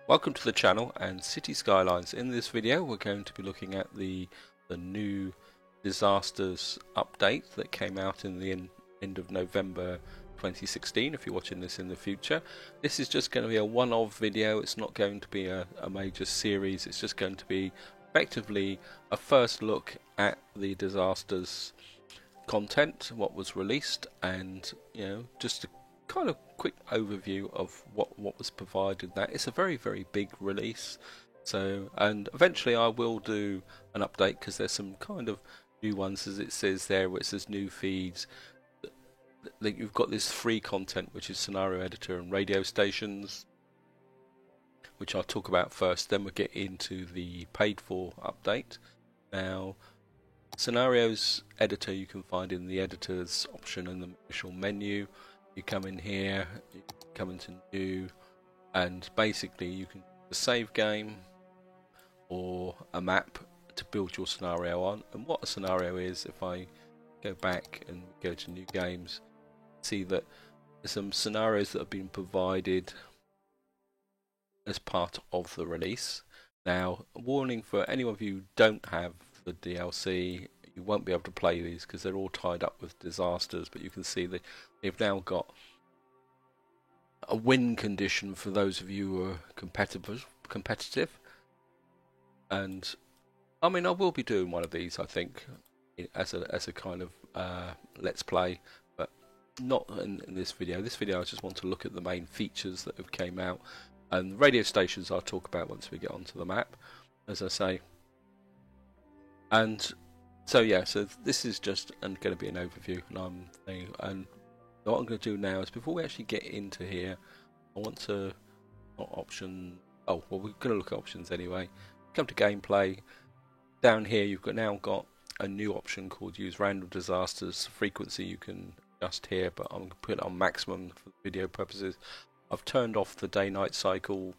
Welcome to the channel and City Skylines. In this video we're going to be looking at the new disasters update that came out in the end of November 2016 if you're watching this in the future. This is just going to be a one-off video. It's not going to be a major series. It's just going to be effectively a first look at the disasters content, what was released, and just a kind of quick overview of what was provided. That it's a very big release, so, and eventually I will do an update because there's some kind of new ones, as it says there, where it says new feeds. That you've got this free content, which is scenario editor and radio stations, which I'll talk about first, then we'll get into the paid for update. Now, scenarios editor you can find in the editors option in the initial menu. You come in here, you come into new, and basically you can save game or a map to build your scenario on. And what a scenario is, if I go back and go to new games, see that there's some scenarios that have been provided as part of the release. Now, a warning for anyone of you who don't have the DLC, you won't be able to play these because they're all tied up with disasters, but you can see that they've now got a win condition for those of you who are competitive. And I mean, I will be doing one of these, I think, as a kind of let's play, but not in this video. This video I just want to look at the main features that have came out, and radio stations I'll talk about once we get onto the map, as I say. And so yeah, so this is just going to be an overview, and what I'm going to do now is, before we actually get into here, I want to we're going to look at options anyway. Come to gameplay. Down here you've now got a new option called use random disasters frequency. You can adjust here, but I'm going to put it on maximum for video purposes. I've turned off the day-night cycle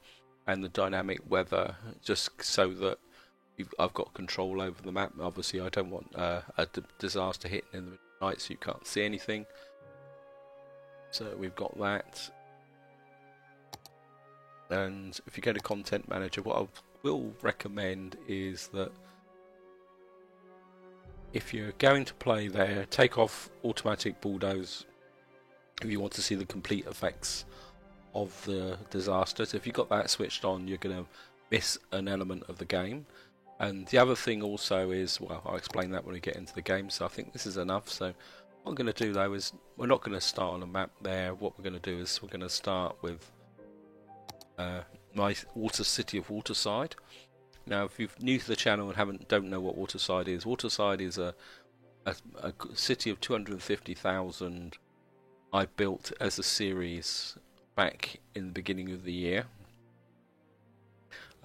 and the dynamic weather, just so that I've got control over the map. Obviously I don't want a disaster hitting in the night so you can't see anything. So we've got that. And if you go to Content Manager, what I will recommend is that if you're going to play there, take off automatic bulldoze if you want to see the complete effects of the disasters. If you've got that switched on, you're going to miss an element of the game. And the other thing also is, well, I'll explain that when we get into the game, so I think this is enough. So what I'm going to do though is, we're not going to start on a map there. What we're going to do is we're going to start with my city of Waterside. Now, if you're new to the channel and don't know what Waterside is a city of 250,000 I built as a series back in the beginning of the year,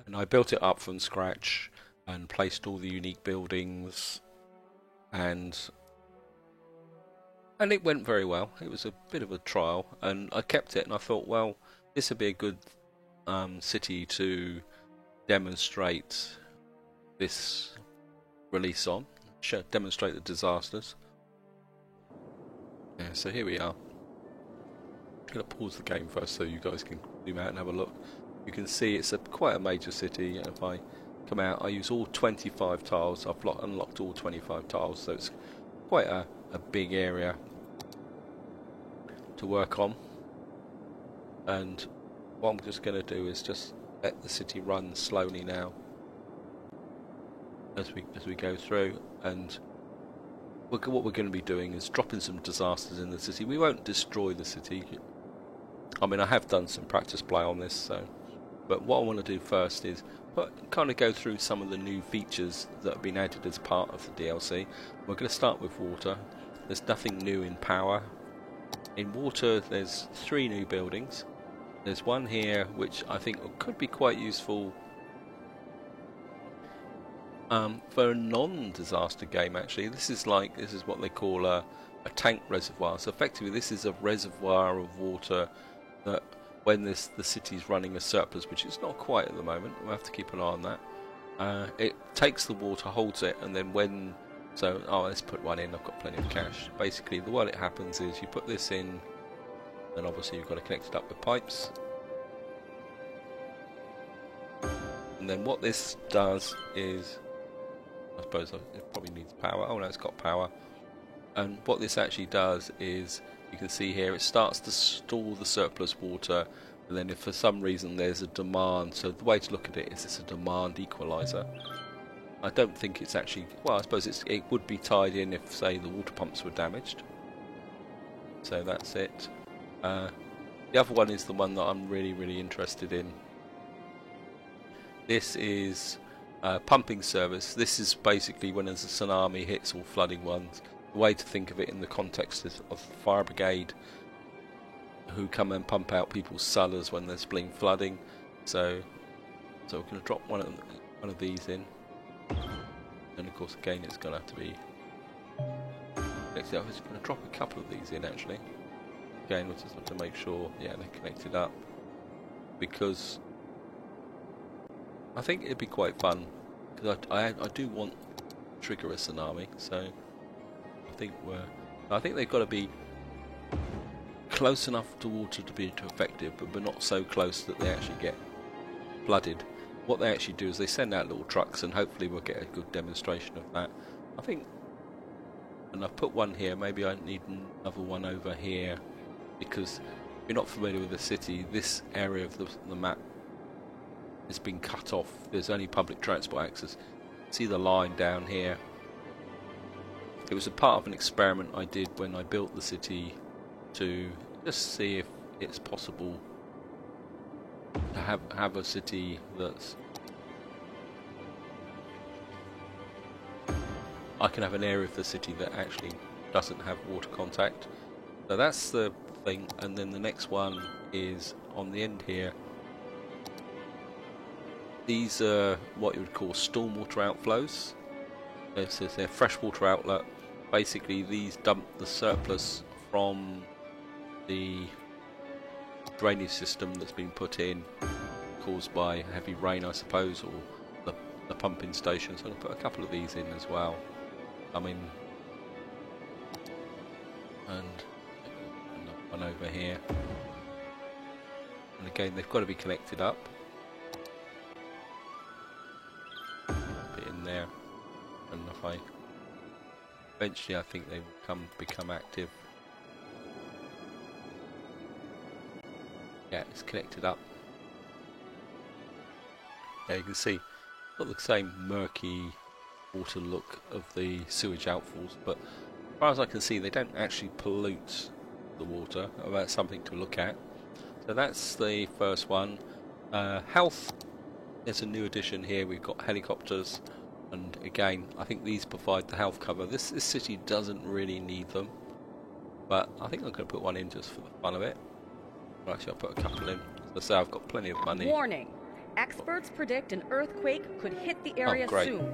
and I built it up from scratch and placed all the unique buildings, and it went very well. It was a bit of a trial, and I kept it, and I thought, well, this would be a good city to demonstrate this release on, demonstrate the disasters. Yeah, so here we are. I'm going to pause the game first so you guys can zoom out and have a look. You can see it's quite a major city, and if I come out, I use all 25 tiles. I've unlocked all 25 tiles, so it's quite a big area to work on. And what I'm just going to do is just let the city run slowly now as we go through. And what we're going to be doing is dropping some disasters in the city. We won't destroy the city. I mean, I have done some practice play on this, so. But what I want to do first is kind of go through some of the new features that have been added as part of the DLC. We're going to start with water. There's nothing new in power. In water, there's 3 new buildings. There's one here which I think could be quite useful for a non-disaster game. Actually, this is what they call a tank reservoir. So effectively, this is a reservoir of water that, when the city's running a surplus, which it's not quite at the moment, we'll have to keep an eye on that. It takes the water, holds it, and then let's put one in. I've got plenty of cash. Basically, the way it happens is you put this in, and obviously you've got to connect it up with pipes. And then what this does is, I suppose it probably needs power. Oh no, it's got power. And what this actually does is, you can see here, it starts to store the surplus water, and then if for some reason there's a demand, so the way to look at it is it's a demand equalizer. I don't think it's actually, well, I suppose it would be tied in if, say, the water pumps were damaged. So that's it. The other one is the one that I'm really interested in. This is pumping service. This is basically when there's a tsunami hits or flooding ones. The way to think of it in the context is of the fire brigade, who come and pump out people's cellars when there's been flooding. So we're going to drop one of these in, and of course again it's going to have to be. Actually, I was going to drop a couple of these in actually. Again, we just have to make sure, yeah, they're connected up, because I think it'd be quite fun. Because I do want to trigger a tsunami, so I think they've got to be close enough to water to be effective, but not so close that they actually get flooded. What they actually do is they send out little trucks, and hopefully we'll get a good demonstration of that. I think, and I've put one here, maybe I need another one over here, because if you're not familiar with the city, this area of the map has been cut off. There's only public transport access. See the line down here? It was a part of an experiment I did when I built the city, to just see if it's possible to have a city that's, I can have an area of the city that actually doesn't have water contact. So that's the thing. And then the next one is on the end here. These are what you would call stormwater outflows. It says they're freshwater outlet. Basically, these dump the surplus from the drainage system that's been put in, caused by heavy rain, I suppose, or the pumping station. So I'm going to put a couple of these in as well. I mean, and one over here. And again, they've got to be connected up. Put it in there, and if I eventually, I think they will become active. Yeah, it's connected up. Yeah, you can see got the same murky water look of the sewage outfalls, but as far as I can see, they don't actually pollute the water. That's something to look at. So that's the first one. Health. There's a new addition here. We've got helicopters. And again, I think these provide the health cover. This city doesn't really need them, but I think I'm going to put one in just for the fun of it. Well, actually, I'll put a couple in. As I say, I've got plenty of money. Warning! Experts predict an earthquake could hit the area soon.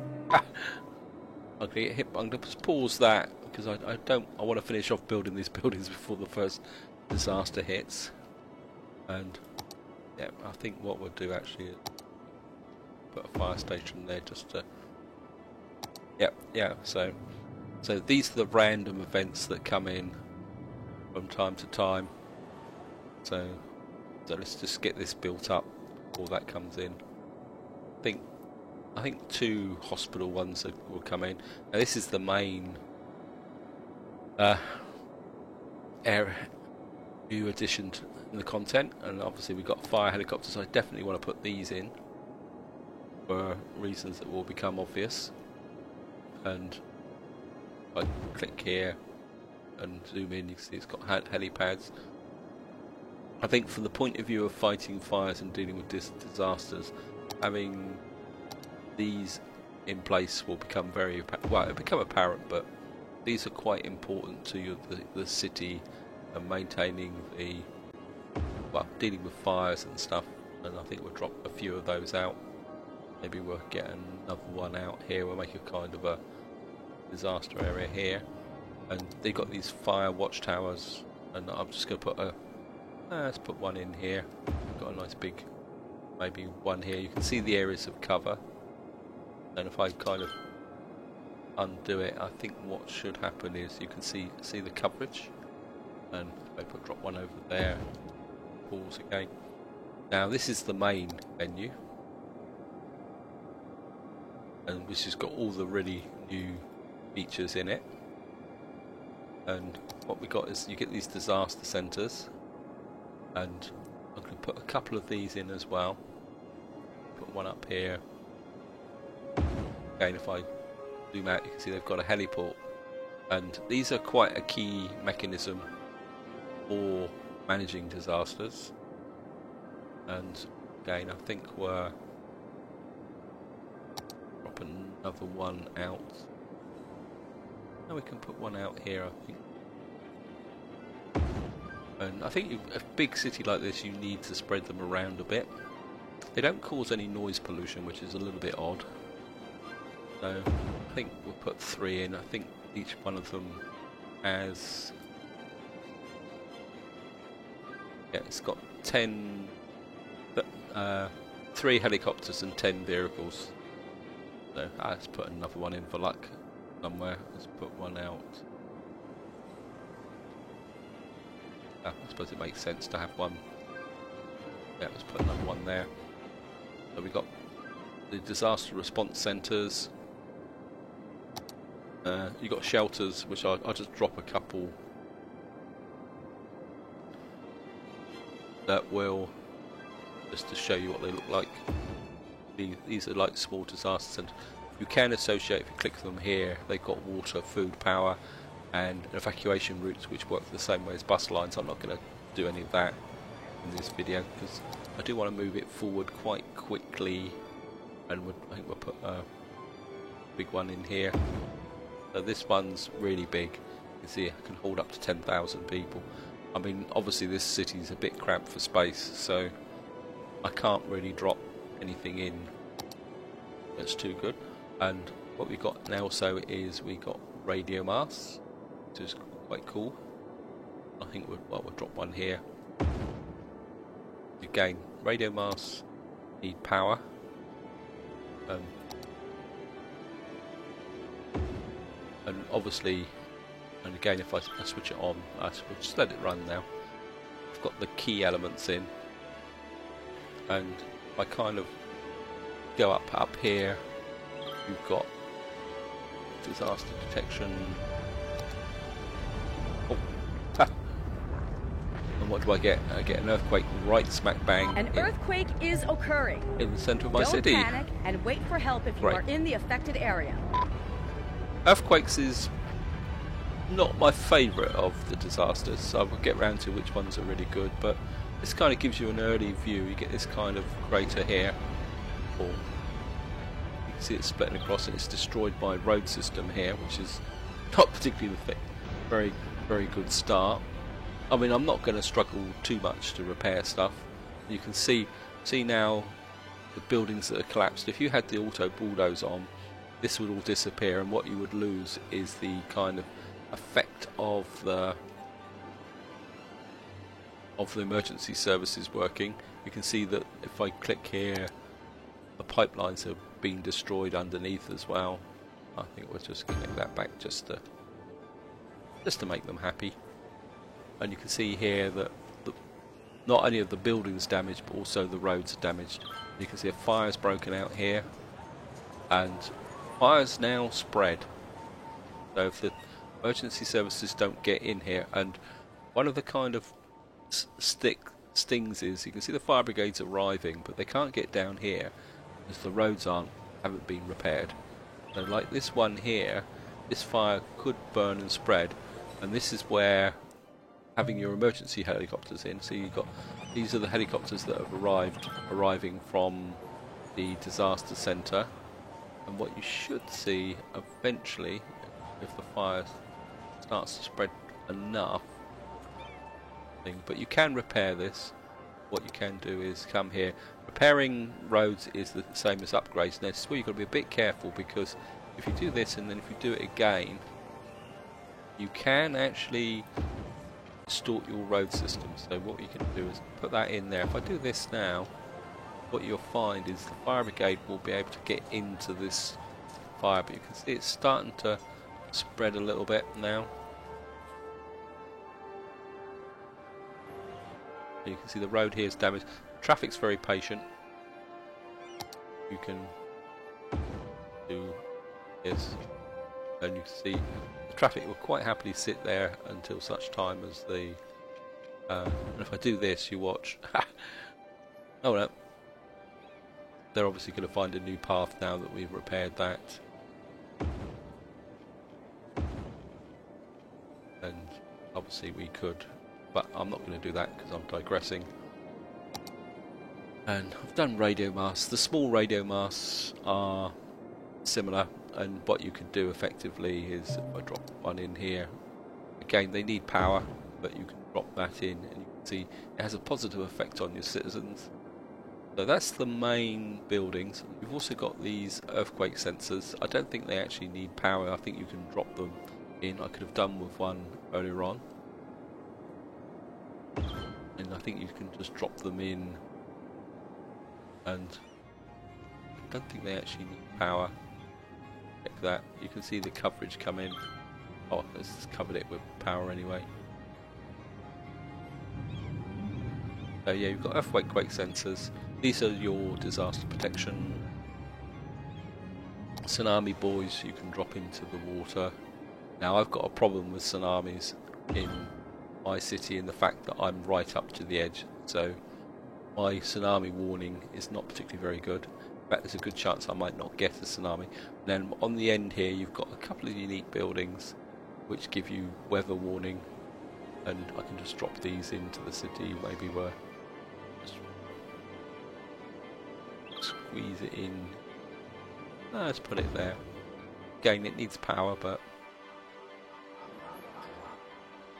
Okay, I'm going to just pause that because I want to finish off building these buildings before the first disaster hits. And yeah, I think what we'll do actually is put a fire station there just to. Yeah. So these are the random events that come in from time to time. So let's just get this built up before that comes in. I think 2 hospital ones will come in. Now this is the main new addition to the content, and obviously we've got fire helicopters. I definitely want to put these in for reasons that will become obvious. And I click here and zoom in, you can see it's got helipads. I think from the point of view of fighting fires and dealing with disasters, having these in place will become it'll become apparent, but these are quite important to the city and maintaining dealing with fires and stuff. And I think we'll drop a few of those out. Maybe we'll get another one out here. We'll make a kind of a disaster area here, and they've got these fire watchtowers. And I'm just going to put let's put one in here. Got a nice big, maybe one here. You can see the areas of cover. And if I kind of undo it, I think what should happen is you can see the coverage. And if I drop one over there, pause again. Now this is the main menu. and which has got all the really new features in it. And what we got is you get these disaster centres, and I'm going to put a couple of these in as well. Put one up here. Again, if I zoom out, you can see they've got a heliport, and these are quite a key mechanism for managing disasters. And again, I think we're drop another one out. Now we can put one out here, I think. And I think a big city like this, you need to spread them around a bit. They don't cause any noise pollution, which is a little bit odd. So I think we'll put 3 in. I think each one of them has... yeah, it's got 10... 3 helicopters and 10 vehicles. So let's put another one in for luck somewhere. Let's put one out. I suppose it makes sense to have one. Yeah, let's put another one there. So we've got the disaster response centres. You've got shelters, which I'll just drop a couple that will, just to show you what they look like. These are like small disaster centres. You can associate, if you click them here, they've got water, food, power, and evacuation routes which work the same way as bus lines. I'm not going to do any of that in this video because I do want to move it forward quite quickly, and I think we'll put a big one in here. So this one's really big. You can see it can hold up to 10,000 people. I mean, obviously this city's a bit cramped for space, so I can't really drop anything in that's too good. And what we've got now also is we got radio masts, which is quite cool. I think we'll drop one here. Again, radio masts need power. And obviously, and again, if I switch it on, we'll just let it run now. I've got the key elements in, and if I kind of go up here, you've got disaster detection. Oh, and what do I get? I get an earthquake right smack bang. An earthquake is occurring in the centre of my city. Don't panic and wait for help if you are in the affected area. Earthquakes is not my favourite of the disasters, so I will get round to which ones are really good, but this kind of gives you an early view. You get this kind of crater here, or you can see it splitting across, and it's destroyed by a road system here, which is not particularly the very, very good start. I mean, I'm not going to struggle too much to repair stuff. You can see now the buildings that are collapsed. If you had the auto bulldoze on, this would all disappear, and what you would lose is the kind of effect of the emergency services working. You can see that if I click here, the pipelines have been destroyed underneath as well. I think we'll just connect that back just to make them happy. And you can see here that not only are the buildings damaged, but also the roads are damaged. You can see a fire's broken out here, and fire's now spread. So if the emergency services don't get in here, and one of the kind of stings is you can see the fire brigades arriving, but they can't get down here because the roads haven't been repaired. So like this one here, this fire could burn and spread, and this is where having your emergency helicopters in. So you've got, these are the helicopters that have arriving from the disaster centre, and what you should see eventually, if the fire starts to spread enough, but you can repair this. What you can do is come here. Repairing roads is the same as upgrades. Now this is where you've got to be a bit careful, because if you do this and then if you do it again, you can actually distort your road system. So what you can do is put that in there. If I do this now, what you'll find is the fire brigade will be able to get into this fire, but you can see it's starting to spread a little bit now. You can see the road here is damaged. Traffic's very patient. You can do is, and you can see the traffic will quite happily sit there until such time as the and if I do this, you watch. Oh no, they're obviously going to find a new path now that we've repaired that. And obviously we could, but I'm not going to do that because I'm digressing. And I've done radio masts. The small radio masts are similar, and what you can do effectively is, if I drop one in here, again they need power, but you can drop that in and you can see it has a positive effect on your citizens. So that's the main buildings. You've also got these earthquake sensors. I don't think they actually need power. I think you can drop them in. I could have done with one earlier on, and I think you can just drop them in, and I don't think they actually need power. Check that. You can see the coverage come in. Oh, it's covered it with power anyway. So yeah, you've got earthquake quake sensors. These are your disaster protection. Tsunami buoys you can drop into the water. Now I've got a problem with tsunamis in my city in the fact that I'm right up to the edge, so my tsunami warning is not particularly very good. In fact, there's a good chance I might not get a tsunami. And then on the end here you've got a couple of unique buildings which give you weather warning, and I can just drop these into the city maybe where squeeze it in. Let's put it there. Again, it needs power, but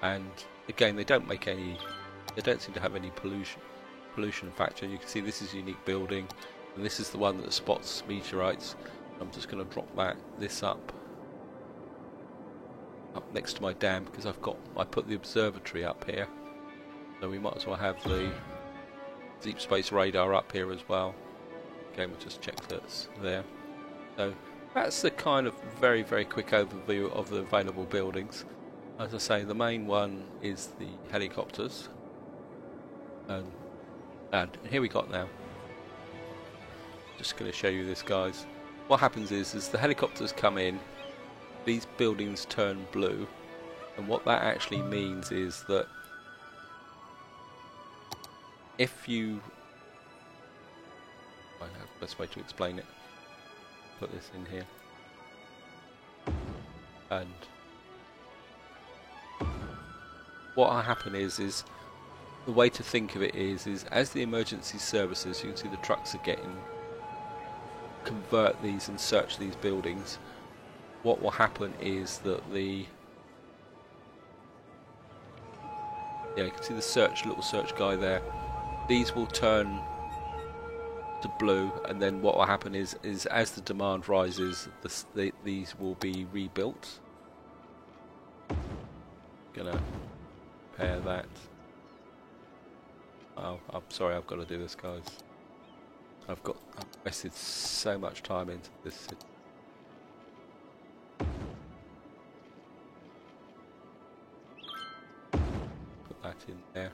and again they don't make any. They don't seem to have any pollution factor. You can see this is a unique building, and this is the one that spots meteorites. I'm just going to drop this up next to my dam because I put the observatory up here, so we might as well have the deep space radar up here as well. Okay, we'll just check that's there. So that's the kind of very, very quick overview of the available buildings. As I say, the main one is the helicopters, and here we got now. Just going to show you this, guys. What happens is the helicopters come in, these buildings turn blue, and what that actually means is that if you, I don't know the best way to explain it. Put this in here, and what will happen is the way to think of it is as the emergency services, you can see the trucks are convert these and search these buildings. What will happen is that you can see the little search guy there. These will turn to blue, and then what will happen is as the demand rises, these will be rebuilt. Gonna repair that. Oh, I'm sorry, I've got to do this, guys. I've invested so much time into this. Put that in there.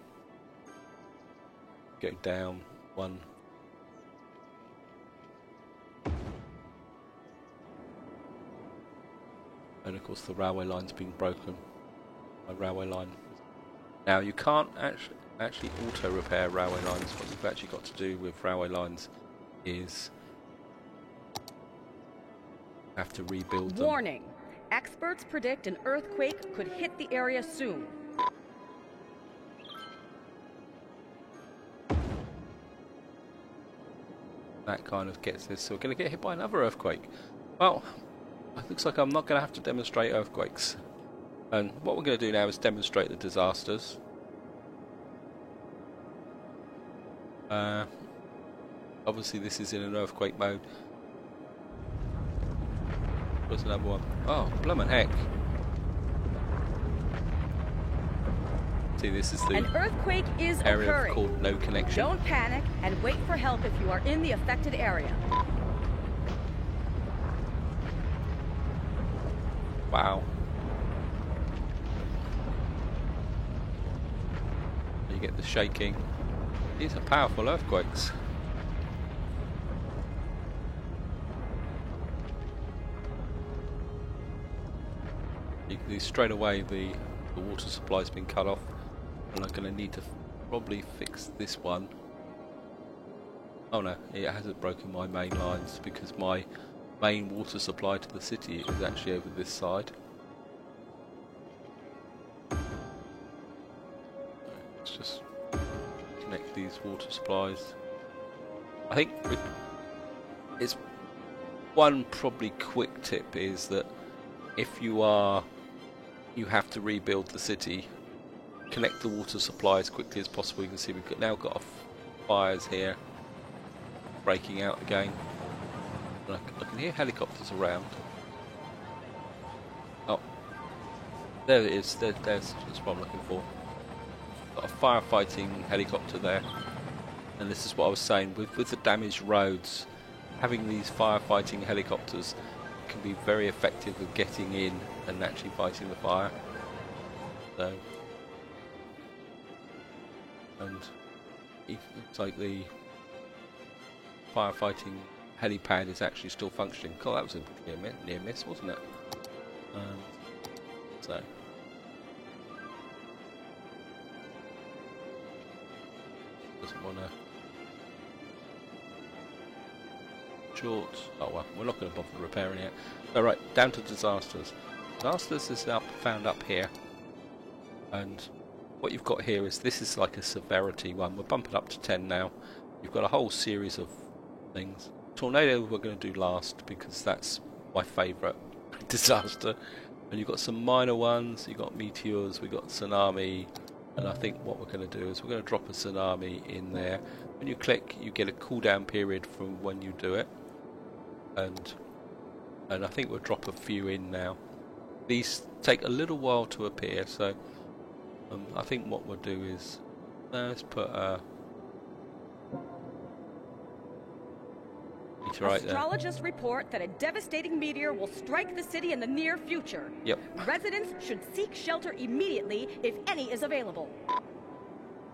Go down one. And of course the railway line's been broken. My railway line. Now you can't actually auto repair railway lines. What you've actually got to do with railway lines is have to rebuild them. Warning! Experts predict an earthquake could hit the area soon. That kind of gets this. So we're going to get hit by another earthquake. Well, it looks like I'm not going to have to demonstrate earthquakes. And what we're going to do now is demonstrate the disasters. Obviously this is in an earthquake mode. What's another one? Oh, bloomin' heck. See, this is the an earthquake is area occurring. Called no connection. Don't panic and wait for help if you are in the affected area. Wow. You get the shaking. These are powerful earthquakes. You can see straight away the water supply's been cut off, and I'm going to need to probably fix this one. Oh no, it hasn't broken my main lines because my main water supply to the city is actually over this side. Let's just connect these water supplies. I think it's one probably quick tip is that if you have to rebuild the city, connect the water supply as quickly as possible. You can see we've now got fires here breaking out again. I can hear helicopters around. Oh, there it is. There's what I'm looking for. Got a firefighting helicopter there. And this is what I was saying, with the damaged roads, having these firefighting helicopters can be very effective at getting in and actually fighting the fire. So, and it looks like the firefighting helipad is actually still functioning. God, that was a near miss, wasn't it? So. Doesn't want to shorts. Oh well, we're not going to bother repairing it. Alright, down to disasters. Disasters is found up here, and what you've got here is this is like a severity one. We're bumping up to 10 now. You've got a whole series of things. Tornado we're going to do last because that's my favourite disaster. And you've got some minor ones. You've got meteors. We've got tsunami. And I think what we're going to do is we're going to drop a tsunami in there. When you click, you get a cooldown period from when you do it. And I think we'll drop a few in now. These take a little while to appear, so I think what we'll do is let's put a meteor right there. Astrologists report that a devastating meteor will strike the city in the near future. Yep. Residents should seek shelter immediately if any is available.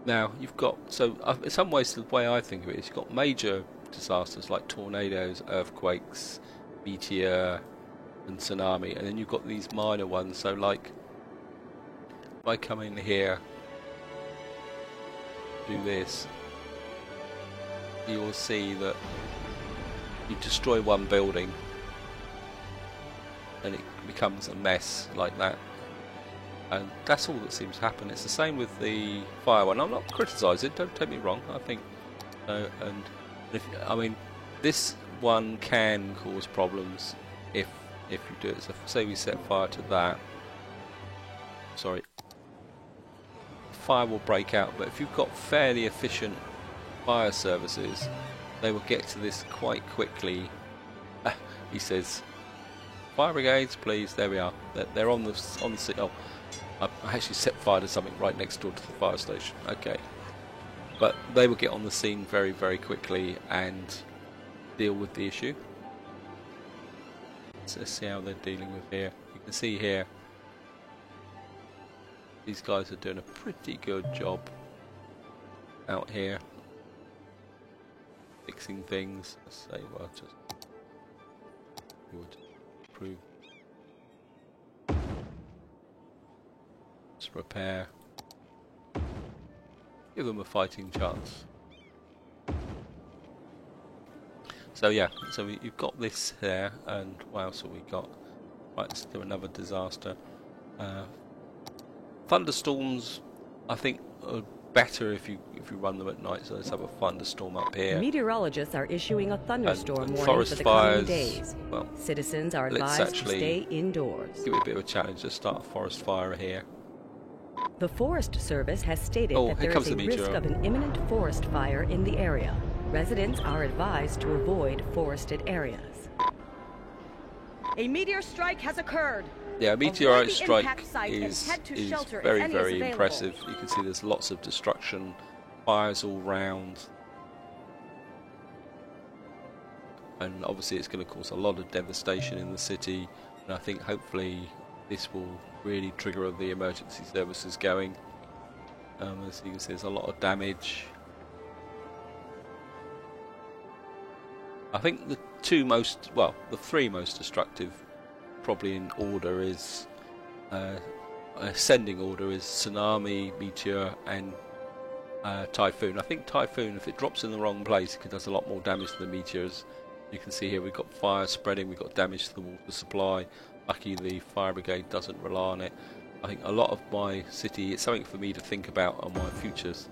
Now you've got, so in some ways the way I think of it is you've got major disasters like tornadoes, earthquakes, meteor and tsunami, and then you've got these minor ones. So like if I come in here, do this, you will see that you destroy one building and it becomes a mess like that. And that's all that seems to happen. It's the same with the fire one. I'm not criticising, don't take me wrong. I think, and if, I mean, this one can cause problems if you do it. So say we set fire to that. Sorry, fire will break out. But if you've got fairly efficient fire services, they will get to this quite quickly. He says, "Fire brigades, please." There we are. They're on the oh. I actually set fire to something right next door to the fire station. Okay. But they will get on the scene very, very quickly and deal with the issue. So let's see how they're dealing with here. You can see here, these guys are doing a pretty good job out here. Fixing things. Let's say, well, just would improve. Repair. Give them a fighting chance. So yeah, so you've got this here, and what else have we got? Right, let's do another disaster. Thunderstorms, I think, are better if you run them at night. So let's have a thunderstorm up here. Meteorologists are issuing a thunderstorm and warning for the coming days. Well, citizens are advised to stay indoors. Give it a bit of a challenge. Let's start a forest fire here. The Forest Service has stated that there is a risk of an imminent forest fire in the area. Residents are advised to avoid forested areas. A meteor strike has occurred. Yeah, a meteorite strike is very, very impressive. You can see there's lots of destruction, fires all round. And obviously it's going to cause a lot of devastation in the city. And I think hopefully this will really trigger the emergency services going. As you can see, there's a lot of damage. I think the three most destructive, probably in order, is ascending order is tsunami, meteor, and typhoon. I think typhoon, if it drops in the wrong place, it does a lot more damage than the meteors. You can see here we've got fire spreading, we've got damage to the water supply. Lucky the fire brigade doesn't rely on it. I think a lot of my city, it's something for me to think about on my futures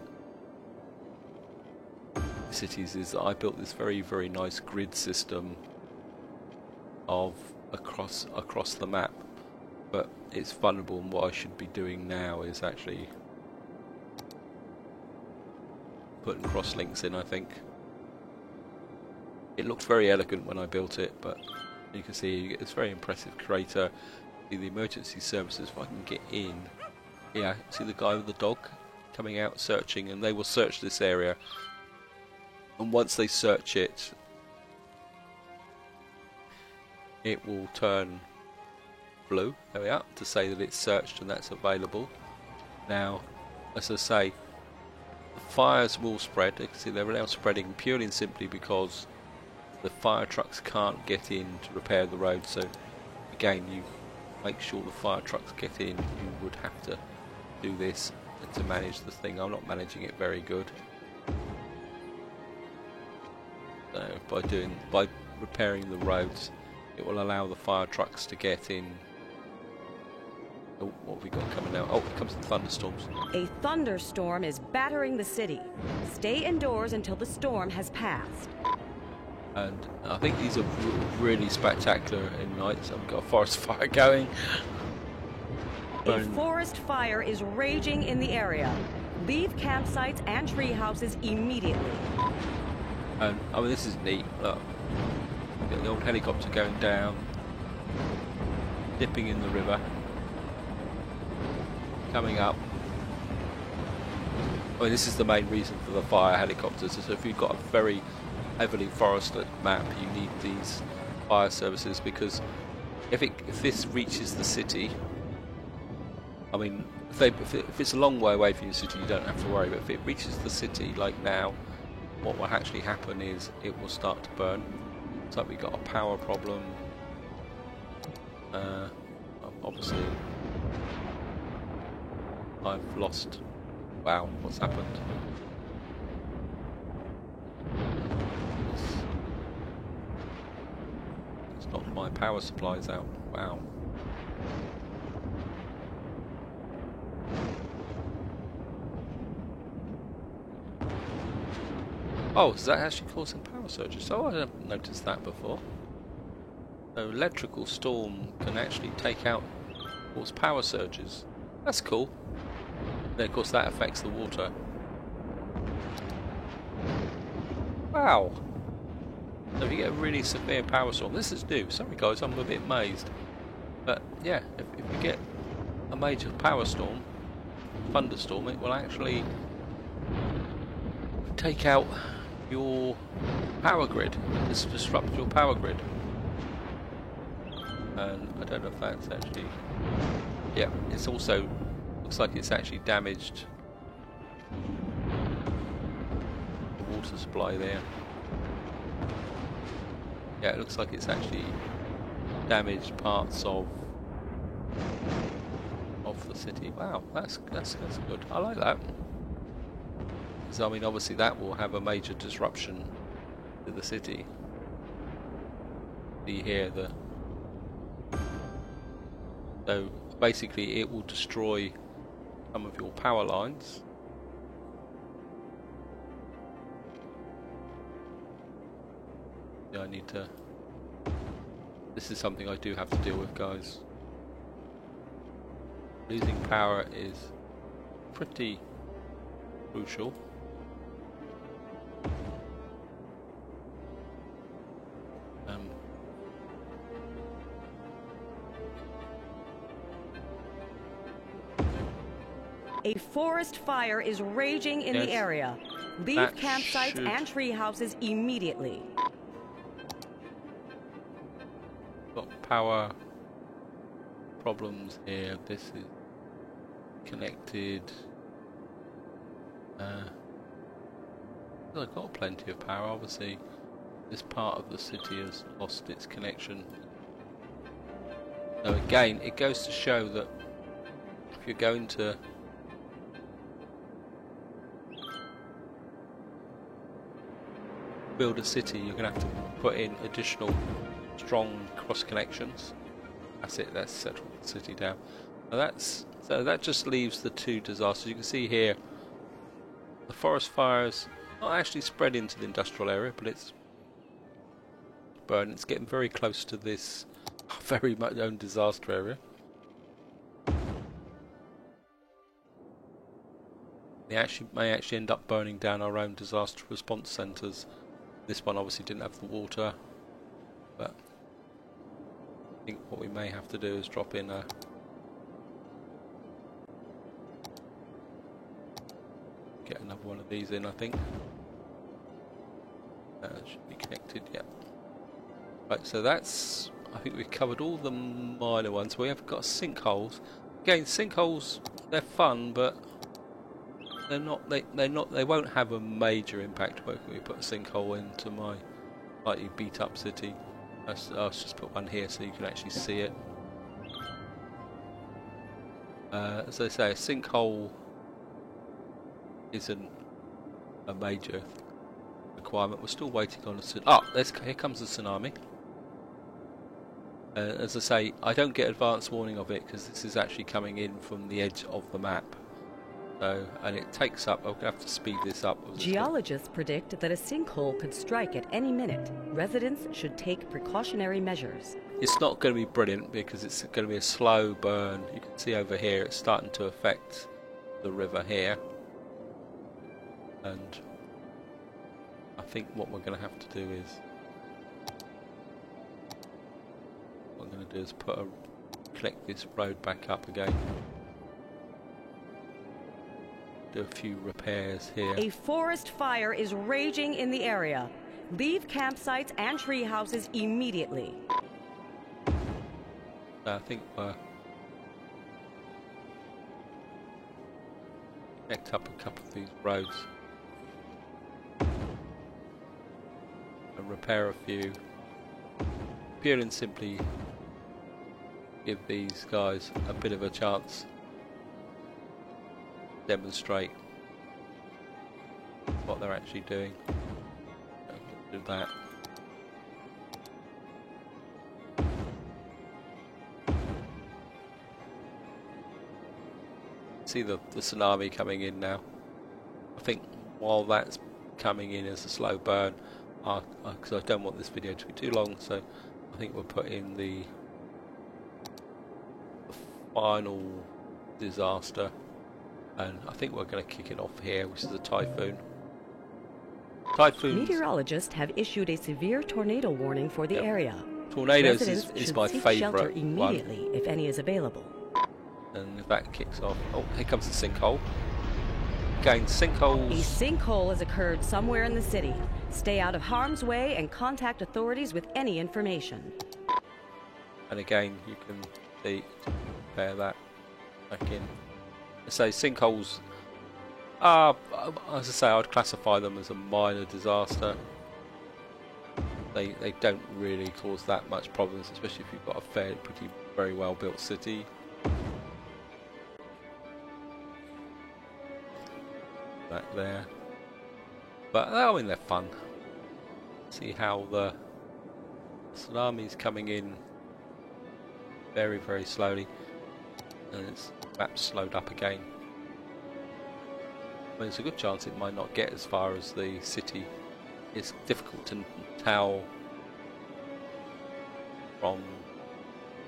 cities, is that I built this very, very nice grid system of across the map, but it's vulnerable, and what I should be doing now is actually putting cross links in. I think it looked very elegant when I built it, but you can see you get this very impressive crater. See the emergency services, if I can get in. Yeah, see the guy with the dog coming out searching, and they will search this area, and once they search it, it will turn blue, there we are, to say that it's searched and that's available. Now, as I say, the fires will spread. You can see they're now spreading purely and simply because the fire trucks can't get in to repair the road. So again, you make sure the fire trucks get in. You would have to do this to manage the thing. I'm not managing it very good. So by repairing the roads, it will allow the fire trucks to get in. Oh, what have we got coming now? Oh, here comes the thunderstorms. A thunderstorm is battering the city. Stay indoors until the storm has passed. And I think these are really spectacular in night. So I've got a forest fire going. A forest fire is raging in the area. Leave campsites and tree houses immediately. And I mean, this is neat. Look, get the old helicopter going down, dipping in the river, coming up. I mean, this is the main reason for the fire helicopters. So if you've got a very heavily forested map, you need these fire services, because if this reaches the city, I mean, if it's a long way away from your city, you don't have to worry. But if it reaches the city, like now, what will actually happen is it will start to burn. So we've got a power problem. Obviously, I've lost. Wow, what's happened? It's knocked my power supplies out. Wow. Oh, is that actually causing power surges? Oh, I haven't noticed that before. So electrical storm can actually take out cause power surges. That's cool. Then of course that affects the water. Wow. So if you get a really severe power storm, this is new. Sorry guys, I'm a bit amazed. But yeah, if you get a major power storm, thunderstorm, it will actually take out your power grid. This disrupts your power grid. And I don't know if that's actually... Yeah, it's also... looks like it's actually damaged the water supply there. Yeah, it looks like it's actually damaged parts of the city. Wow, that's good. I like that. So, I mean, obviously that will have a major disruption to the city. See here, so basically it will destroy some of your power lines. Yeah, I need to... This is something I do have to deal with, guys. Losing power is pretty crucial. A forest fire is raging in the area. Leave campsites and tree houses immediately. Got power problems here. This is connected. I've got plenty of power. Obviously, this part of the city has lost its connection. So again, it goes to show that if you're going to build a city, you're going to have to put in additional strong cross connections. That's it. That's settled the city down. Now so that just leaves the two disasters. You can see here the forest fires not actually spread into the industrial area, but it's burned. It's getting very close to this very much own disaster area. They may actually end up burning down our own disaster response centres. This one obviously didn't have the water, but I think what we may have to do is drop in a get another one of these in, I think. That should be connected, yeah. Right, so that's, I think we've covered all the minor ones. We have got sinkholes. Again, sinkholes, they're fun, but they're not. They won't have a major impact when we put a sinkhole into my slightly beat up city. I'll just put one here so you can actually see it. As I say, a sinkhole isn't a major requirement. We're still waiting on a tsunami. Oh, here comes the tsunami. As I say, I don't get advance warning of it because this is actually coming in from the edge of the map. So, and it takes up, I'll have to speed this up. Geologists predict that a sinkhole could strike at any minute. Residents should take precautionary measures. It's not going to be brilliant because it's going to be a slow burn. You can see over here it's starting to affect the river here. And I think what we're going to have to do is connect this road back up again. Do a few repairs here. A forest fire is raging in the area. Leave campsites and tree houses immediately. I think connect up a couple of these roads and repair a few. Purely and simply give these guys a bit of a chance. Demonstrate what they're actually doing. Do that. See the tsunami coming in now. I think while that's coming in as a slow burn, because I don't want this video to be too long, so I think we'll put in the final disaster. And I think we're going to kick it off here, which is a typhoon. Meteorologists have issued a severe tornado warning for the area. Tornadoes is my favourite immediately if any is available. And if that kicks off, oh, here comes the sinkhole. Again, sinkholes. A sinkhole has occurred somewhere in the city. Stay out of harm's way and contact authorities with any information. And again, you can see, bear that back in. So sinkholes are, as I say, I'd classify them as a minor disaster. They don't really cause that much problems, especially if you've got a very well built city. Back there, but I mean they're fun. See how the tsunami's coming in very, very slowly, and its map's slowed up again. I mean, there's a good chance it might not get as far as the city. It's difficult to tell from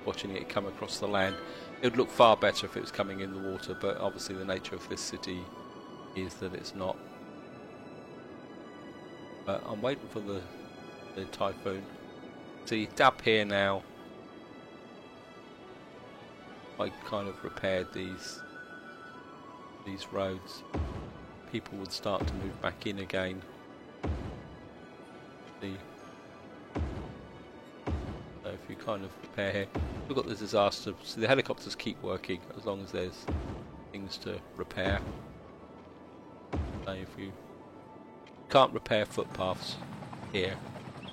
watching it come across the land. It would look far better if it was coming in the water, but obviously the nature of this city is that it's not. But I'm waiting for the typhoon. See, up here now, I kind of repaired these roads. People would start to move back in again. See, so if you kind of repair here, we've got the disaster. So the helicopters keep working as long as there's things to repair. So if you can't repair footpaths here,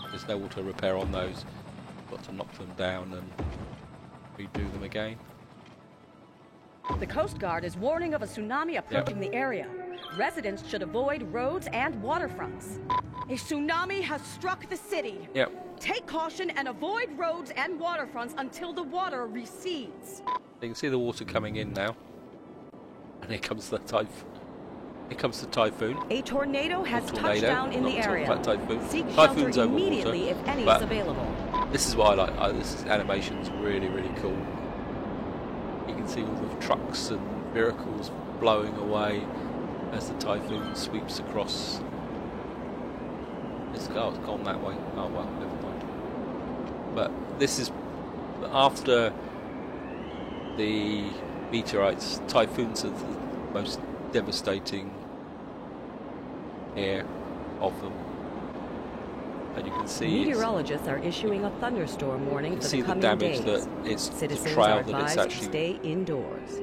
there's no auto repair on those. You've got to knock them down and redo them again. The Coast Guard is warning of a tsunami approaching the area. Residents should avoid roads and waterfronts. A tsunami has struck the city. Take caution and avoid roads and waterfronts until the water recedes. You can see the water coming in now. And here comes the typhoon. Here comes the typhoon. A tornado has touched down in the area. Typhoon. Seek Typhoon's shelter over immediately water, if any is available. This is what I like. This animation's really, really cool. You can see all the trucks and vehicles blowing away as the typhoon sweeps across. It's gone that way. Oh well, never mind. But this is after the meteorites. Typhoons are the most devastating air of them, and you can see meteorologists are issuing a thunderstorm warning for the coming days. You can see the damage that it's Citizens the trail are that it's actually to stay indoors.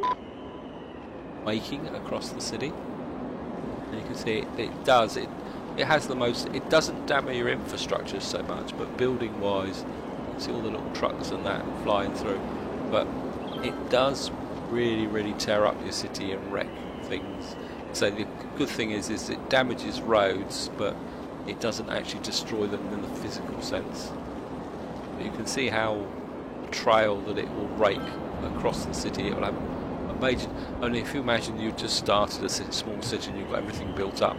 Making across the city. And you can see it has the most. It doesn't damage your infrastructure so much, but building wise, you can see all the little trucks and that flying through. But it does really tear up your city and wreck things. So the good thing is it damages roads, but it doesn't actually destroy them in the physical sense. But you can see how the trail that it will rake across the city, it will have a major. Only if you imagine you just started a small city and you've got everything built up,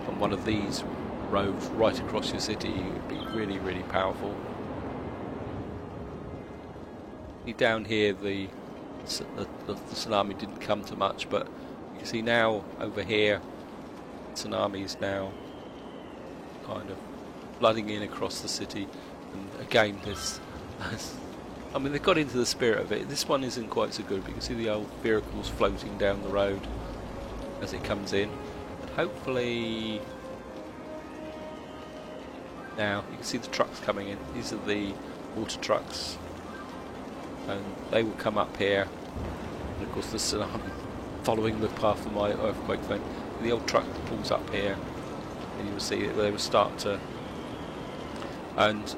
and one of these roads right across your city, it would be really powerful. Down here, the tsunami didn't come to much, but you can see now over here, tsunamis now kind of flooding in across the city. And again, I mean, they've got into the spirit of it. This one isn't quite so good, but you can see the old vehicles floating down the road as it comes in. But hopefully now you can see the trucks coming in. These are the water trucks, and they will come up here. And of course, the tsunami following the path of my earthquake thing. The old truck pulls up here, and you will see that they will start to. And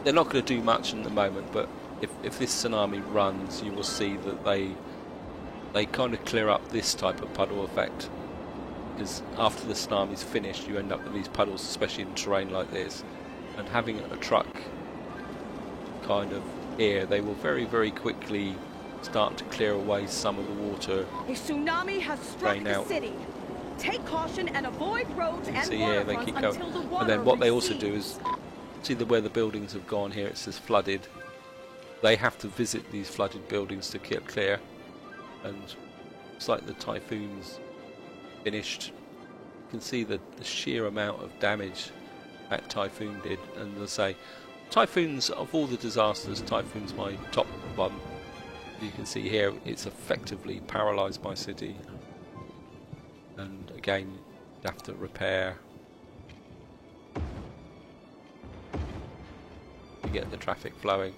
they're not going to do much in the moment, but if this tsunami runs, you will see that they kind of clear up this type of puddle effect. Because after the tsunami's finished, you end up with these puddles, especially in terrain like this. And having a truck kind of here, they will very quickly start to clear away some of the water. A tsunami has struck the city. Take caution and avoid roads and waterfronts until the water And then what they recedes. also do is, see where the buildings have gone here, it says flooded. They have to visit these flooded buildings to get clear. And it's like the typhoon's finished. You can see the sheer amount of damage that typhoon did. And as I say, typhoons, of all the disasters, typhoon's my top one. You can see here it's effectively paralysed my city, and again you have to repair to get the traffic flowing.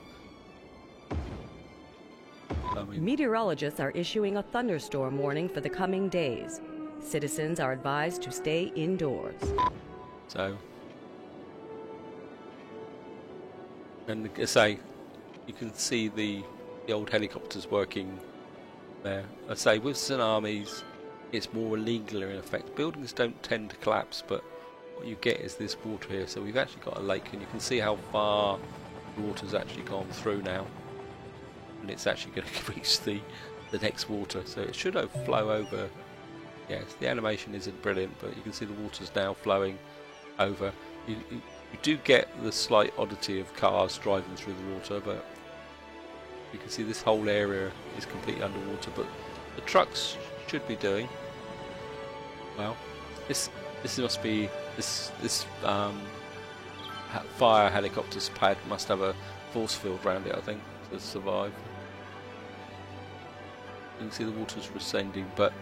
Meteorologists are issuing a thunderstorm warning for the coming days. Citizens are advised to stay indoors. So, and as I say, you can see the old helicopters working there. I say with tsunamis, it's more illegal in effect. Buildings don't tend to collapse, but what you get is this water here. So we've actually got a lake, and you can see how far the water's actually gone through now, and it's actually going to reach the next water. So it should flow over. Yes, the animation isn't brilliant, but you can see the water's now flowing over. You do get the slight oddity of cars driving through the water, but you can see this whole area is completely underwater. But the trucks should be doing well. This must be this fire helicopter's pad must have a force field around it, I think, to survive. You can see the water's descending, but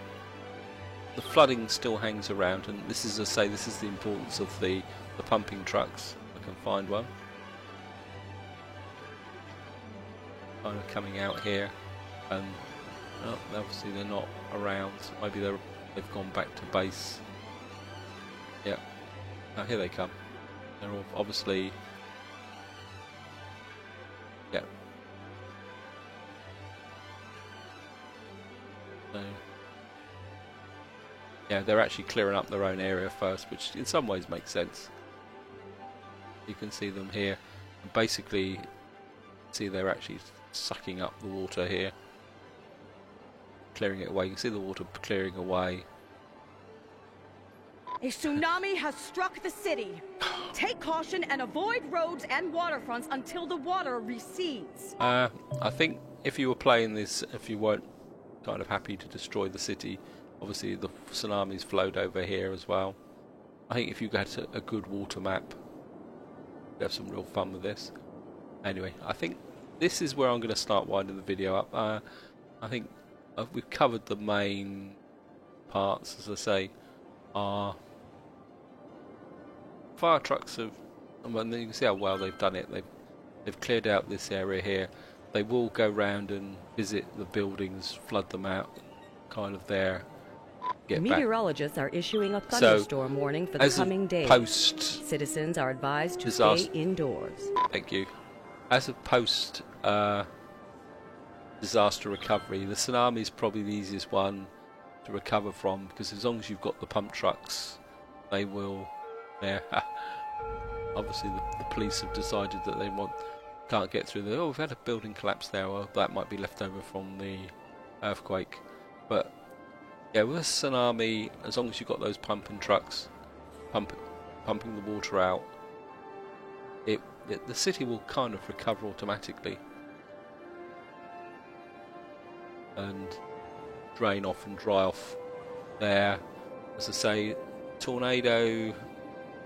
the flooding still hangs around. And this is, as I say, this is the importance of the pumping trucks. I can find one. Kind of coming out here, and obviously they're not around. Maybe they've gone back to base. Yeah, now here they come. They're all obviously, yeah. So yeah, they're actually clearing up their own area first, which in some ways makes sense. You can see them here. And basically, see they're actually sucking up the water here, clearing it away. You can see the water clearing away. A tsunami has struck the city. Take caution and avoid roads and waterfronts until the water recedes. I think if you were playing this, if you weren't kind of happy to destroy the city, obviously the tsunamis flowed over here as well. I think if you got a good water map, you'd have some real fun with this. Anyway, I think this is where I'm going to start winding the video up. I think we've covered the main parts, as I say. Fire trucks have, and you can see how well they've done it. They've cleared out this area here. They will go round and visit the buildings, flood them out, kind of there. Meteorologists are issuing a thunderstorm warning for the coming days. Citizens are advised to stay indoors. Thank you. As a post disaster recovery, the tsunami is probably the easiest one to recover from, because as long as you've got the pump trucks, they will. Yeah, obviously the police have decided that they can't get through. Oh, we've had a building collapse there. Well, that might be left over from the earthquake. But yeah, with a tsunami, as long as you've got those pumping trucks pumping the water out, the city will kind of recover automatically and drain off and dry off there. As I say, tornado,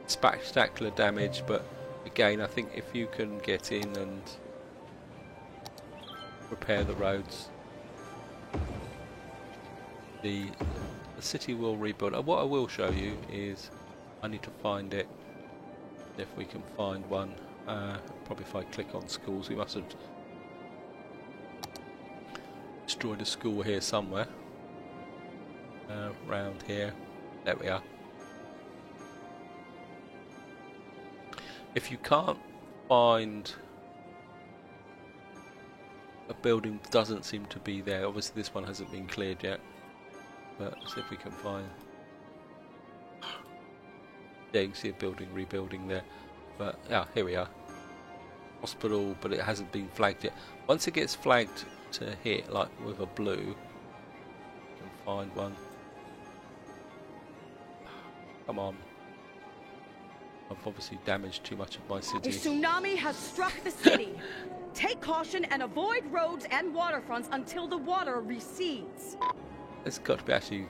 spectacular damage, but again, I think if you can get in and repair the roads, the city will rebuild. What I will show you is, I need to find it, if we can find one. Probably if I click on schools, we must have destroyed a school here somewhere. Round here. There we are. If you can't find a building, doesn't seem to be there. Obviously this one hasn't been cleared yet, but see if we can find. Yeah, you can see a building rebuilding there, but yeah, here we are. Hospital, but it hasn't been flagged yet. Once it gets flagged to hit, like with a blue, you can find one. Come on. I've obviously damaged too much of my city. A tsunami has struck the city. Take caution and avoid roads and waterfronts until the water recedes. There's got to be actually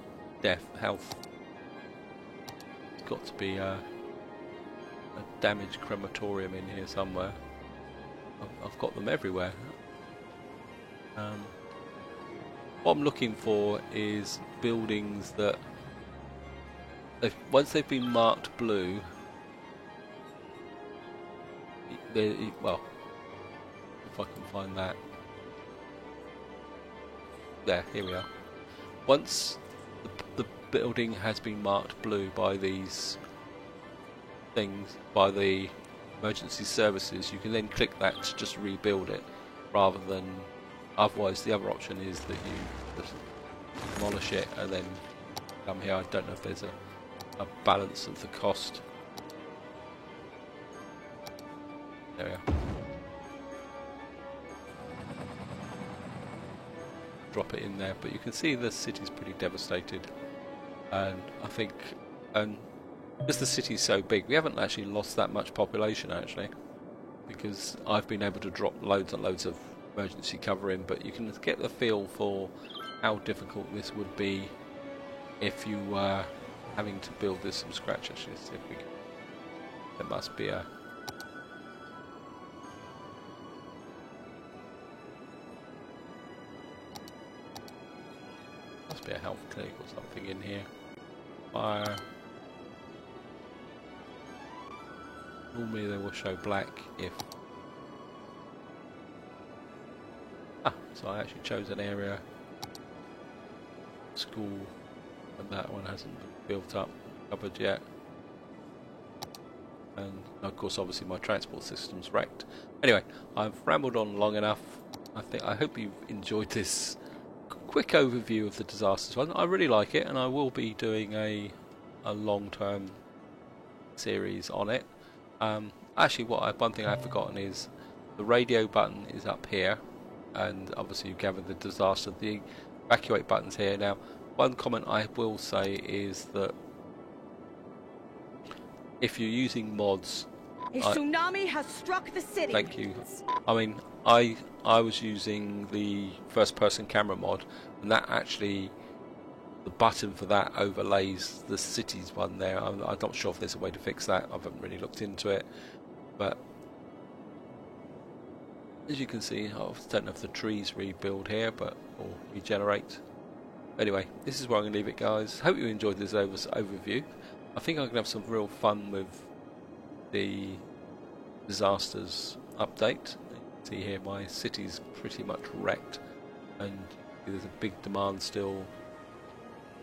health. There's got to be a damaged crematorium in here somewhere. I've got them everywhere. What I'm looking for is buildings that, once they've been marked blue, well, if I can find that. There, here we are. Once the building has been marked blue by these things, by the emergency services, you can then click that to just rebuild it, rather than, otherwise the other option is that you just demolish it and then come here. I don't know if there's a balance of the cost. There we are. Drop it in there, but you can see the city's pretty devastated, and I think, because the city's so big, we haven't actually lost that much population actually, because I've been able to drop loads and loads of emergency cover in, but you can get the feel for how difficult this would be if you were having to build this from scratch. Actually, see if we can. There must be a. Must be a health clinic or something in here. Fire. Normally they will show black if. So I actually chose an area, school, and that one hasn't been built up, covered yet. And of course, obviously, my transport system's wrecked. Anyway, I've rambled on long enough. I hope you've enjoyed this quick overview of the Disasters one. I really like it, and I will be doing a long-term series on it. Actually, one thing I've forgotten is the radio button is up here, and obviously you gather the disaster. The evacuate button's here. Now, one comment I will say is that if you're using mods, a tsunami has struck the city. Thank you. I mean, I was using the first-person camera mod, and that actually, the button for that overlays the cities one there. I'm not sure if there's a way to fix that. I haven't really looked into it, but as you can see, I don't know if the trees rebuild here, or regenerate. Anyway, this is where I'm going to leave it, guys. Hope you enjoyed this overview. I think I'm going to have some real fun with the Disasters update. You can see here my city's pretty much wrecked, and there's a big demand still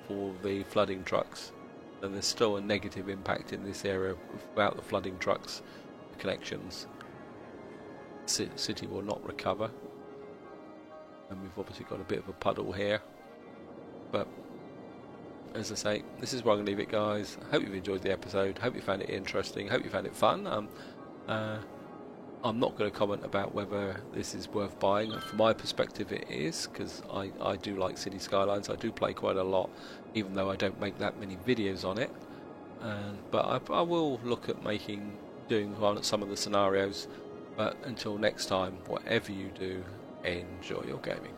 for the flooding trucks, and there's still a negative impact in this area without the flooding trucks connections. City will not recover, and we've obviously got a bit of a puddle here, but as I say, this is where I'm going to leave it, guys. Hope you've enjoyed the episode, hope you found it interesting, hope you found it fun. I'm not going to comment about whether this is worth buying. From my perspective it is, because I do like City Skylines. I do play quite a lot, even though I don't make that many videos on it, but I will look at doing some of the scenarios. But until next time, whatever you do, enjoy your gaming.